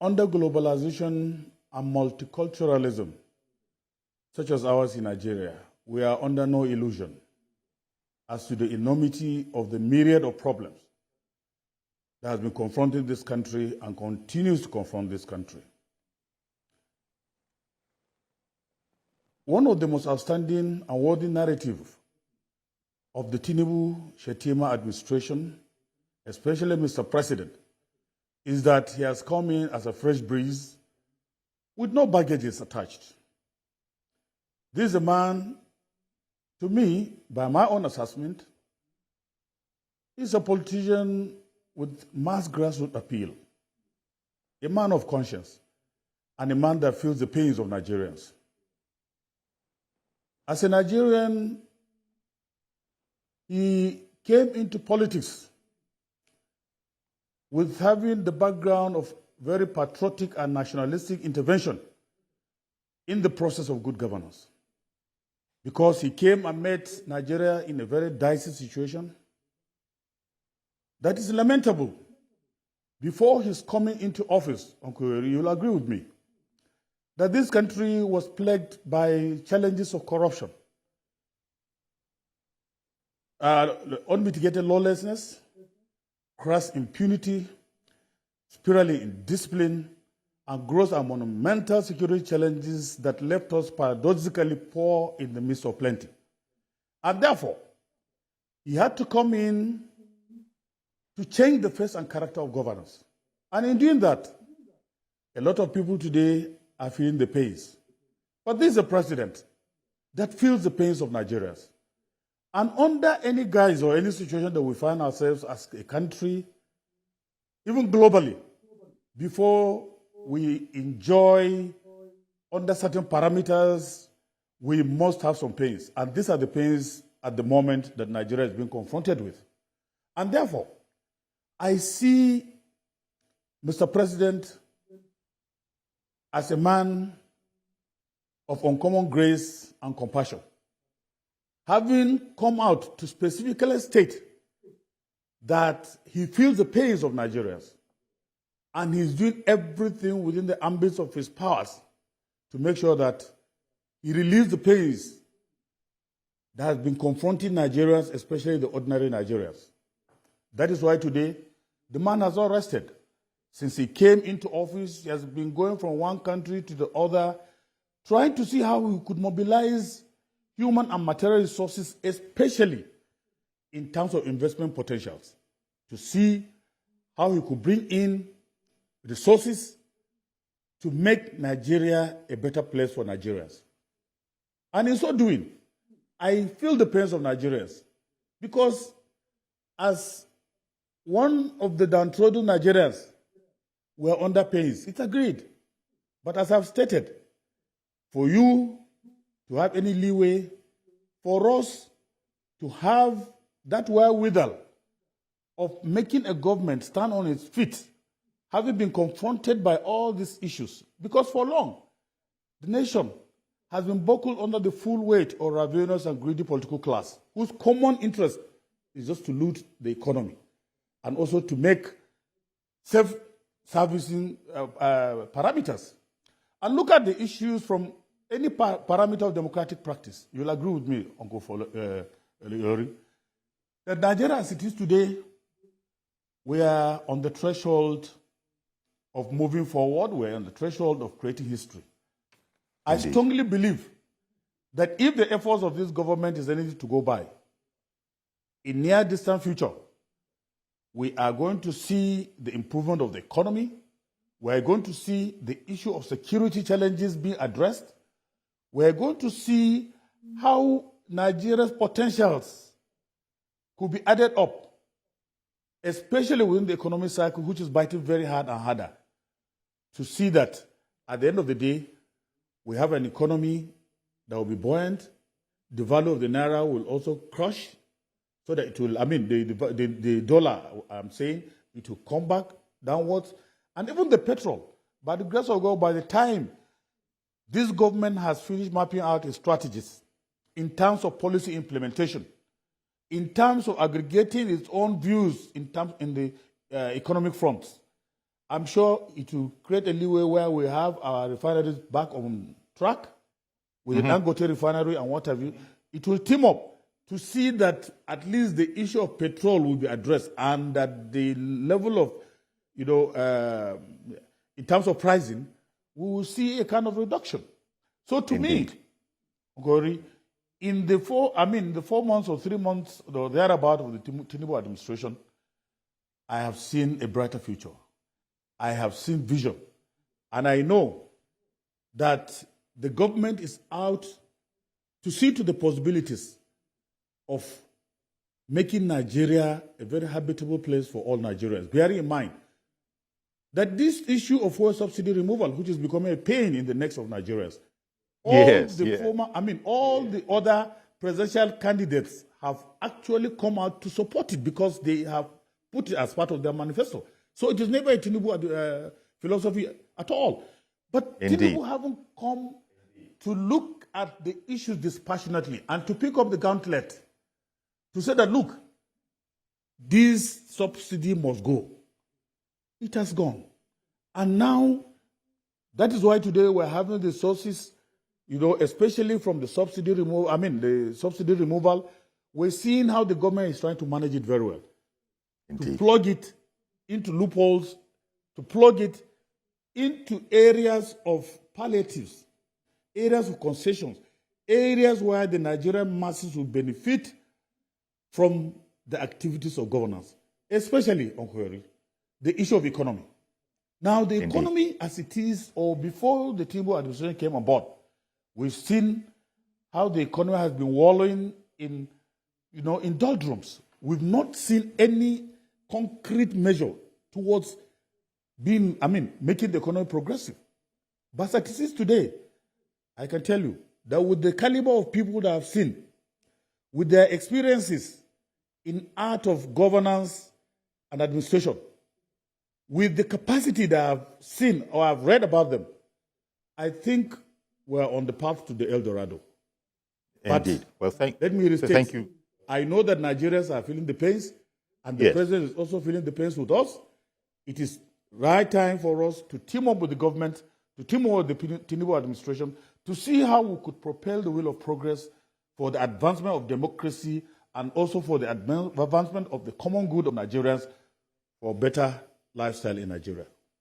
Under globalization and multiculturalism, such as ours in Nigeria, we are under no illusion as to the enormity of the myriad of problems that has been confronting this country and continues to confront this country. One of the most outstanding and worthy narratives of the Tinubu-Shettima administration, especially Mr. President, is that he has come in as a fresh breeze with no baggages attached. This is a man, to me, by my own assessment, is a politician with mass grassroots appeal, a man of conscience, and a man that feels the pains of Nigerians. As a Nigerian, he came into politics with having the background of very patriotic and nationalistic intervention in the process of good governance. Because he came and met Nigeria in a very dicey situation that is lamentable. Before his coming into office, Uncle Yeri, you'll agree with me, that this country was plagued by challenges of corruption, unmitigated lawlessness, crass impunity, spiraling indiscipline, and gross and monumental security challenges that left us paradoxically poor in the midst of plenty. And therefore, he had to come in to change the face and character of governance. And in doing that, a lot of people today are feeling the pains. But this is a president that feels the pains of Nigerians. And under any guise or any situation that we find ourselves as a country, even globally, before we enjoy under certain parameters, we must have some pains. And these are the pains at the moment that Nigeria is being confronted with. And therefore, I see Mr. President as a man of uncommon grace and compassion, having come out to specifically state that he feels the pains of Nigerians and he's doing everything within the ambits of his powers to make sure that he relieves the pains that has been confronting Nigerians, especially the ordinary Nigerians. That is why today the man has not rested. Since he came into office, he has been going from one country to the other, trying to see how he could mobilize human and material resources, especially in terms of investment potentials, to see how he could bring in resources to make Nigeria a better place for Nigerians. And in so doing, I feel the pains of Nigerians because as one of the downtrodden Nigerians were under pains, it's agreed. But as I've stated, for you to have any leeway, for us to have that wherewithal of making a government stand on its feet, having been confronted by all these issues, because for long, the nation has been buckled under the full weight of ravenous and greedy political class, whose common interest is just to loot the economy and also to make self-servicing parameters. And look at the issues from any parameter of democratic practice. You'll agree with me, Uncle Yori, that Nigeria as it is today, we are on the threshold of moving forward. We're on the threshold of creating history. Indeed. I strongly believe that if the efforts of this government is anything to go by, in near distant future, we are going to see the improvement of the economy. We are going to see the issue of security challenges being addressed. We are going to see how Nigeria's potentials could be added up, especially within the economic cycle, which is biting very hard and harder, to see that at the end of the day, we have an economy that will be buoyant. The value of the naira will also crush, so that it will, the dollar, I'm saying, it will come back downwards. And even the petrol, by the grace of God, by the time this government has finished mapping out its strategies in terms of policy implementation, in terms of aggregating its own views in the economic fronts, I'm sure it will create a leeway where we have our refineries back on track with the Dangote refinery and what have you. It will team up to see that at least the issue of petrol will be addressed and that the level of, in terms of pricing, we will see a kind of reduction. So to me, Gori, in the 4 months or 3 months or thereabout of the Tinubu administration, I have seen a brighter future. I have seen vision. And I know that the government is out to see to the possibilities of making Nigeria a very habitable place for all Nigerians. Bearing in mind that this issue of fuel subsidy removal, which is becoming a pain in the necks of Nigerians, all the other presidential candidates have actually come out to support it because they have put it as part of their manifesto. So it is never a Tinubu philosophy at all. But Tinubu haven't come to look at the issues dispassionately and to pick up the gauntlet to say that, look, this subsidy must go. It has gone. And now, that is why today we're having the sources, especially from the subsidy removal, we're seeing how the government is trying to manage it very well. To plug it into loopholes, to plug it into areas of palliatives, areas of concessions, areas where the Nigerian masses will benefit from the activities of governance, especially, the issue of economy. Now, the economy as it is, or before the Tinubu administration came on board, we've seen how the economy has been wallowing in doldrums. We've not seen any concrete measure towards making the economy progressive. But as it is today, I can tell you that with the caliber of people that I've seen, with their experiences in art of governance and administration, with the capacity that I've seen or I've read about them, I think we're on the path to the El Dorado. Indeed. But let me restate. Thank you. I know that Nigerians are feeling the pains, and the president is also feeling the pains with us. It is right time for us to team up with the government, to team up with the Tinubu administration, to see how we could propel the wheel of progress for the advancement of democracy and also for the advancement of the common good of Nigerians for better lifestyle in Nigeria.